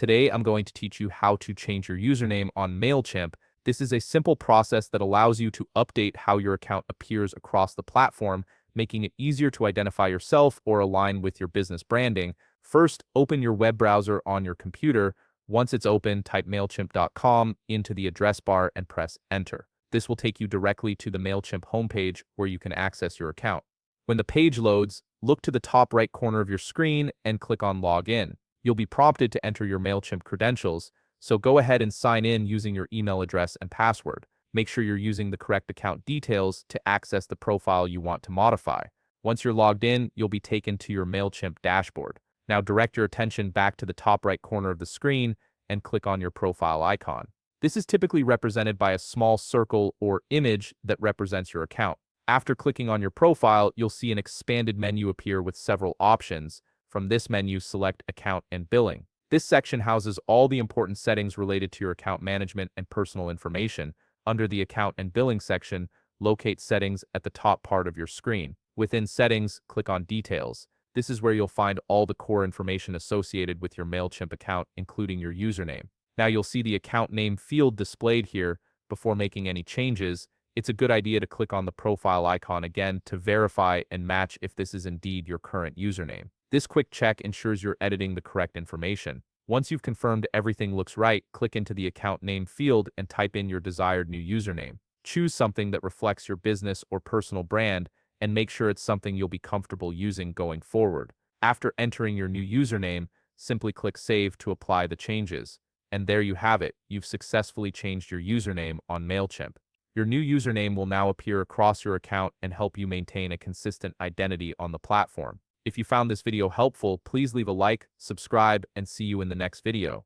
Today, I'm going to teach you how to change your username on Mailchimp. This is a simple process that allows you to update how your account appears across the platform, making it easier to identify yourself or align with your business branding. First, open your web browser on your computer. Once it's open, type Mailchimp.com into the address bar and press Enter. This will take you directly to the Mailchimp homepage where you can access your account. When the page loads, look to the top right corner of your screen and click on Login. You'll be prompted to enter your Mailchimp credentials, so go ahead and sign in using your email address and password. Make sure you're using the correct account details to access the profile you want to modify. Once you're logged in, you'll be taken to your Mailchimp dashboard. Now direct your attention back to the top right corner of the screen and click on your profile icon. This is typically represented by a small circle or image that represents your account. After clicking on your profile, you'll see an expanded menu appear with several options. From this menu, select Account and Billing. This section houses all the important settings related to your account management and personal information. Under the Account and Billing section, locate Settings at the top part of your screen. Within Settings, click on Details. This is where you'll find all the core information associated with your Mailchimp account, including your username. Now you'll see the account name field displayed here. Before making any changes, it's a good idea to click on the profile icon again to verify and match if this is indeed your current username. This quick check ensures you're editing the correct information. Once you've confirmed everything looks right, click into the account name field and type in your desired new username. Choose something that reflects your business or personal brand and make sure it's something you'll be comfortable using going forward. After entering your new username, simply click Save to apply the changes. And there you have it, you've successfully changed your username on Mailchimp. Your new username will now appear across your account and help you maintain a consistent identity on the platform. If you found this video helpful, please leave a like, subscribe, and see you in the next video.